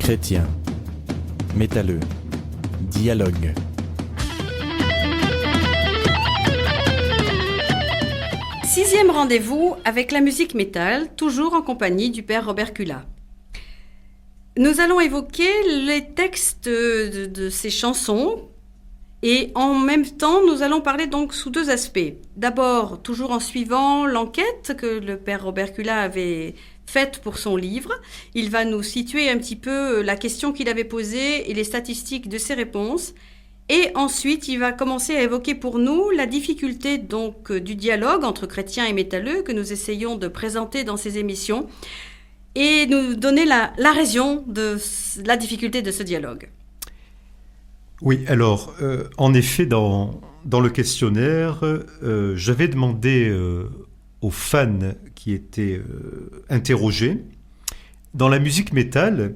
chrétien, métalleux, dialogue. Sixième rendez-vous avec la musique métal, toujours en compagnie du père Robert Cula. Nous allons évoquer les textes de ces chansons et en même temps, nous allons parler donc sous deux aspects. D'abord, toujours en suivant l'enquête que le père Robert Cula avait faite pour son livre, il va nous situer un petit peu la question qu'il avait posée et les statistiques de ses réponses. Et ensuite, il va commencer à évoquer pour nous la difficulté donc du dialogue entre chrétiens et métalleux que nous essayons de présenter dans ces émissions et nous donner la raison de la difficulté de ce dialogue. Oui, alors, en effet, dans le questionnaire, j'avais demandé aux fans qui étaient interrogés, dans la musique métal,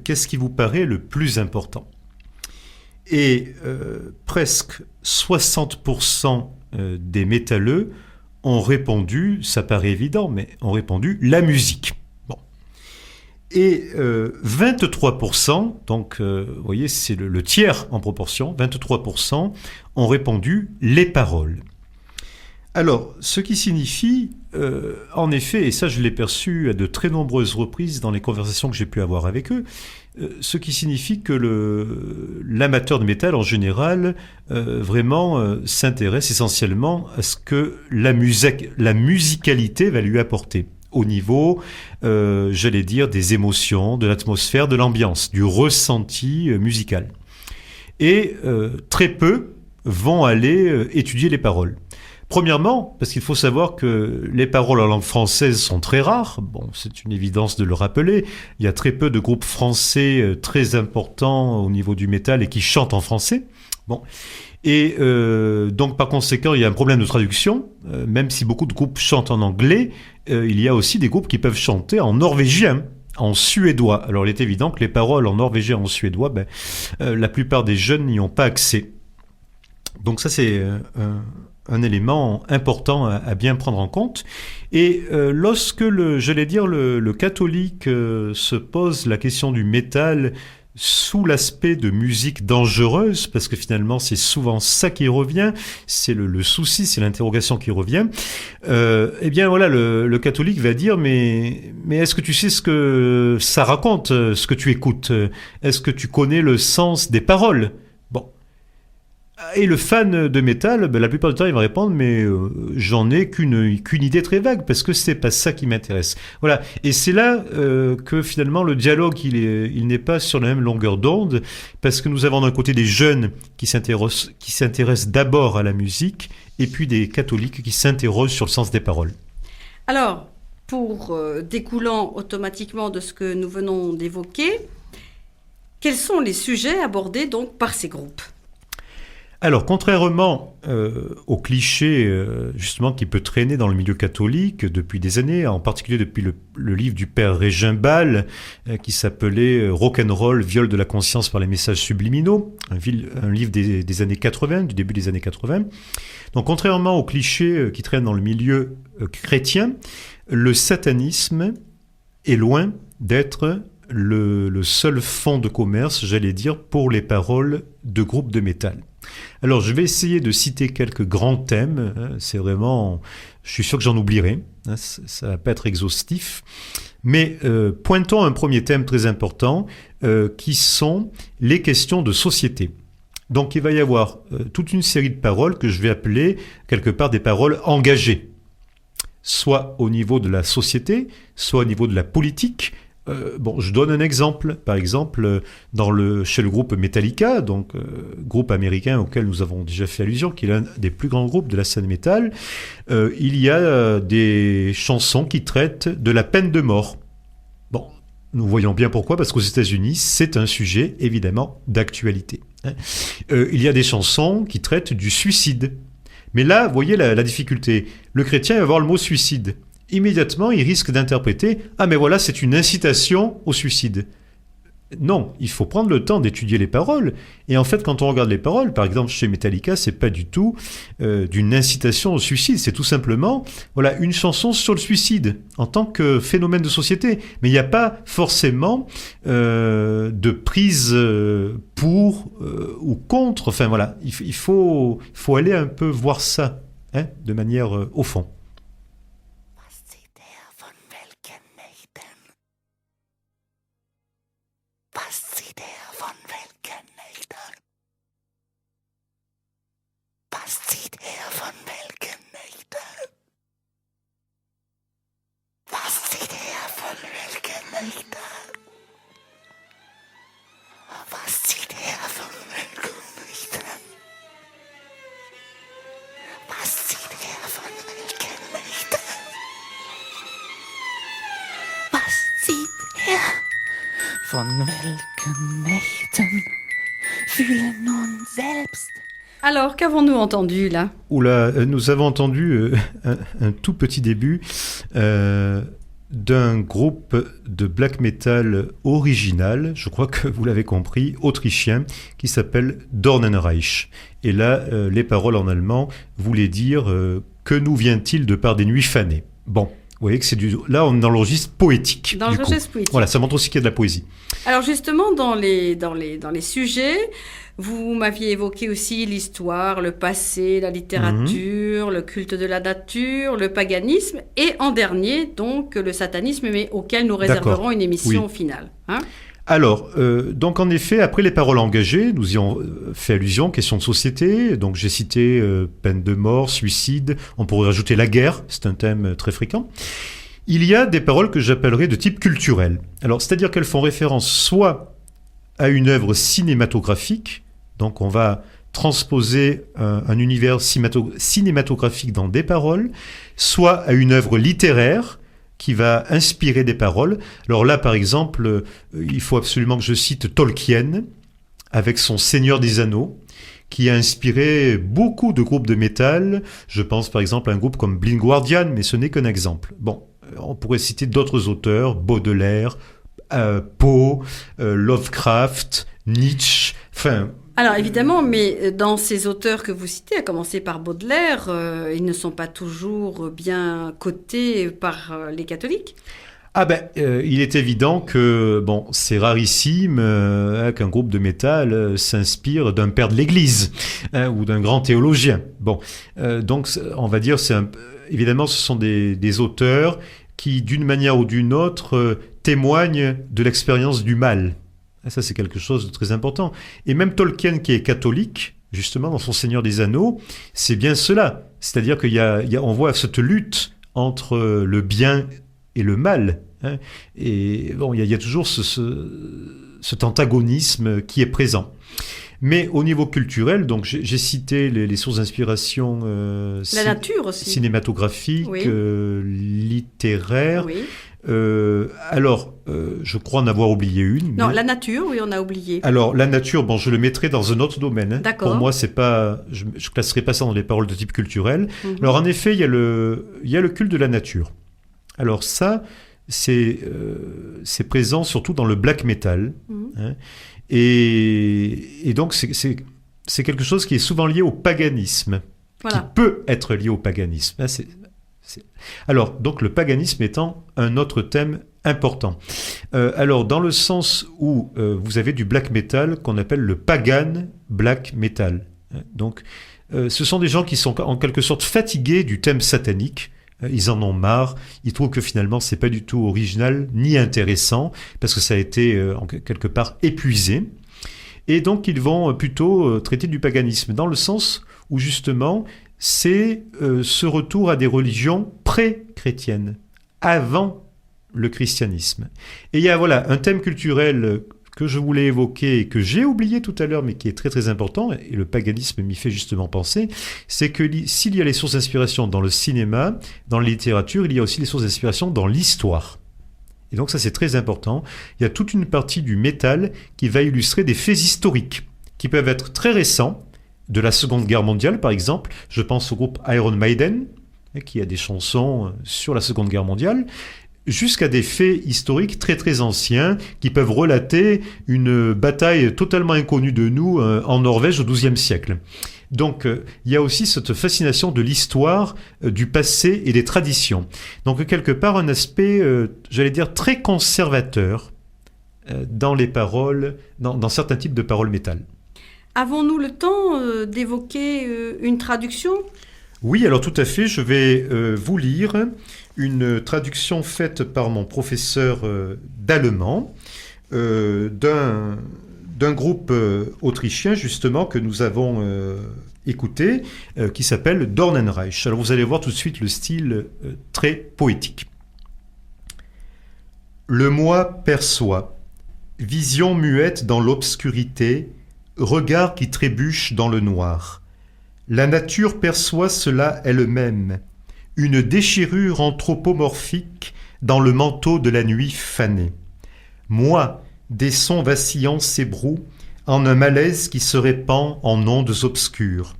qu'est-ce qui vous paraît le plus important ? Et presque 60% des métalleux ont répondu, ça paraît évident, mais ont répondu la musique. Bon. Et 23%, donc vous voyez, c'est le tiers en proportion, 23% ont répondu les paroles. Alors, ce qui signifie, en effet, et ça je l'ai perçu à de très nombreuses reprises dans les conversations que j'ai pu avoir avec eux, ce qui signifie que l'amateur de métal en général vraiment s'intéresse essentiellement à ce que la musicalité va lui apporter au niveau, j'allais dire, des émotions, de l'atmosphère, de l'ambiance, du ressenti musical. Et très peu vont aller étudier les paroles. Premièrement, parce qu'il faut savoir que les paroles en langue française sont très rares. Bon, c'est une évidence de le rappeler. Il y a très peu de groupes français très importants au niveau du métal et qui chantent en français. Bon. Et donc, par conséquent, il y a un problème de traduction. Même si beaucoup de groupes chantent en anglais, il y a aussi des groupes qui peuvent chanter en norvégien, en suédois. Alors, il est évident que les paroles en norvégien, en suédois, la plupart des jeunes n'y ont pas accès. Donc ça, c'est un élément important à bien prendre en compte. Et lorsque le catholique se pose la question du métal sous l'aspect de musique dangereuse, parce que finalement c'est souvent ça qui revient, c'est le souci, c'est l'interrogation qui revient, eh bien voilà, le catholique va dire mais est-ce que tu sais ce que ça raconte, ce que tu écoutes ? Est-ce que tu connais le sens des paroles ? Bon. Et le fan de métal, la plupart du temps, il va répondre, mais j'en ai qu'une idée très vague, parce que c'est pas ça qui m'intéresse. Voilà. Et c'est là que finalement le dialogue, il n'est pas sur la même longueur d'onde, parce que nous avons d'un côté des jeunes qui s'intéressent d'abord à la musique, et puis des catholiques qui s'interrogent sur le sens des paroles. Alors, pour découlant automatiquement de ce que nous venons d'évoquer, quels sont les sujets abordés donc par ces groupes ? Alors, contrairement au cliché justement qui peut traîner dans le milieu catholique depuis des années, en particulier depuis le livre du père Régin Bal qui s'appelait Rock'n'Roll, viol de la conscience par les messages subliminaux, un livre des années 80, du début des années 80. Donc, contrairement au cliché qui traîne dans le milieu chrétien, le satanisme est loin d'être le seul fonds de commerce, j'allais dire, pour les paroles de groupes de métal. Alors, je vais essayer de citer quelques grands thèmes. C'est vraiment, je suis sûr que j'en oublierai. Ça va pas être exhaustif. Mais pointons un premier thème très important, qui sont les questions de société. Donc, il va y avoir toute une série de paroles que je vais appeler quelque part des paroles engagées, soit au niveau de la société, soit au niveau de la politique. Je donne un exemple. Par exemple, chez le groupe Metallica, donc groupe américain auquel nous avons déjà fait allusion, qui est l'un des plus grands groupes de la scène métal, il y a des chansons qui traitent de la peine de mort. Bon, nous voyons bien pourquoi, parce qu'aux États-Unis, c'est un sujet évidemment d'actualité. Il y a des chansons qui traitent du suicide. Mais là, vous voyez la difficulté. Le chrétien va voir le mot suicide. Immédiatement, il risque d'interpréter « Ah, mais voilà, c'est une incitation au suicide ». Non, il faut prendre le temps d'étudier les paroles. Et en fait, quand on regarde les paroles, par exemple chez Metallica, c'est pas du tout d'une incitation au suicide. C'est tout simplement, voilà, une chanson sur le suicide en tant que phénomène de société. Mais il n'y a pas forcément de prise pour ou contre. Enfin voilà, il faut aller un peu voir ça, hein, de manière au fond. Von welchen Nächten fühlen nun selbst. Alors, qu'avons-nous entendu là? Oula, nous avons entendu un tout petit début d'un groupe de black metal original, je crois que vous l'avez compris, autrichien, qui s'appelle Dornenreich. Et là, les paroles en allemand voulaient dire que nous vient-il de par des nuits fanées. Bon. Vous voyez que là, on est dans le registre poétique. Dans le registre poétique. Voilà, ça montre aussi qu'il y a de la poésie. Alors justement, dans les sujets, vous m'aviez évoqué aussi l'histoire, le passé, la littérature, le culte de la nature, le paganisme, et en dernier, donc, le satanisme, mais auquel nous réserverons une émission finale. Hein ? Alors, donc en effet, après les paroles engagées, nous y avons fait allusion, question de société. Donc j'ai cité peine de mort, suicide, on pourrait rajouter la guerre, c'est un thème très fréquent. Il y a des paroles que j'appellerais de type culturel. Alors, c'est-à-dire qu'elles font référence soit à une œuvre cinématographique, donc on va transposer un univers cinématographique dans des paroles, soit à une œuvre littéraire, qui va inspirer des paroles. Alors là, par exemple, il faut absolument que je cite Tolkien, avec son Seigneur des Anneaux, qui a inspiré beaucoup de groupes de métal. Je pense par exemple à un groupe comme Blind Guardian, mais ce n'est qu'un exemple. Bon, on pourrait citer d'autres auteurs, Baudelaire, Poe, Lovecraft, Nietzsche, enfin... Alors évidemment, mais dans ces auteurs que vous citez, à commencer par Baudelaire, ils ne sont pas toujours bien cotés par les catholiques. Ah ben, il est évident que bon, c'est rarissime qu'un groupe de métal s'inspire d'un père de l'Église ou d'un grand théologien. Bon, donc on va dire, évidemment, ce sont des auteurs qui, d'une manière ou d'une autre, témoignent de l'expérience du mal. Ça, c'est quelque chose de très important. Et même Tolkien, qui est catholique, justement, dans son Seigneur des Anneaux, c'est bien cela. C'est-à-dire qu'on voit cette lutte entre le bien et le mal. Hein. Et bon, il y a toujours cet antagonisme qui est présent. Mais au niveau culturel, donc j'ai cité les sources d'inspiration la nature aussi. Cinématographiques, oui. Littéraires. Oui. Je crois en avoir oublié une. Non, la nature, oui, on a oublié. Alors, la nature, bon, je le mettrai dans un autre domaine. Hein. D'accord. Pour moi, c'est pas, je classerai pas ça dans les paroles de type culturel. Alors, en effet, il y a le culte de la nature. Alors ça, c'est présent surtout dans le black metal. Hein. Et donc, c'est quelque chose qui est souvent lié au paganisme. Voilà. Qui peut être lié au paganisme. Hein, Alors, donc le paganisme étant un autre thème important. Alors, dans le sens où vous avez du black metal qu'on appelle le pagan black metal. Donc, ce sont des gens qui sont en quelque sorte fatigués du thème satanique. Ils en ont marre. Ils trouvent que finalement, c'est pas du tout original ni intéressant parce que ça a été quelque part épuisé. Et donc, ils vont plutôt traiter du paganisme dans le sens où justement, c'est ce retour à des religions pré-chrétiennes, avant le christianisme. Et il y a voilà, un thème culturel que je voulais évoquer et que j'ai oublié tout à l'heure, mais qui est très très important, et le paganisme m'y fait justement penser, c'est que s'il y a les sources d'inspiration dans le cinéma, dans la littérature, il y a aussi les sources d'inspiration dans l'histoire. Et donc ça c'est très important. Il y a toute une partie du métal qui va illustrer des faits historiques, qui peuvent être très récents, de la Seconde Guerre mondiale, par exemple. Je pense au groupe Iron Maiden, qui a des chansons sur la Seconde Guerre mondiale, jusqu'à des faits historiques très très anciens qui peuvent relater une bataille totalement inconnue de nous en Norvège au XIIe siècle. Donc il y a aussi cette fascination de l'histoire, du passé et des traditions. Donc quelque part un aspect, j'allais dire, très conservateur dans les paroles, dans certains types de paroles métal. Avons-nous le temps d'évoquer une traduction ? Oui, alors tout à fait, je vais vous lire une traduction faite par mon professeur d'allemand d'un groupe autrichien justement que nous avons écouté, qui s'appelle Dornenreich. Alors vous allez voir tout de suite le style très poétique. Le moi perçoit, vision muette dans l'obscurité, regard qui trébuche dans le noir. La nature perçoit cela elle-même, une déchirure anthropomorphique dans le manteau de la nuit fanée. Moi, des sons vacillants s'ébrouent en un malaise qui se répand en ondes obscures,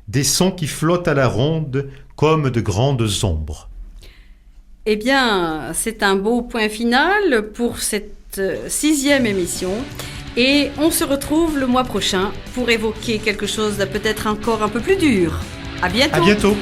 des sons qui flottent à la ronde comme de grandes ombres. Eh bien, c'est un beau point final pour cette 6e émission. Et on se retrouve le mois prochain pour évoquer quelque chose de peut-être encore un peu plus dur. À bientôt. À bientôt.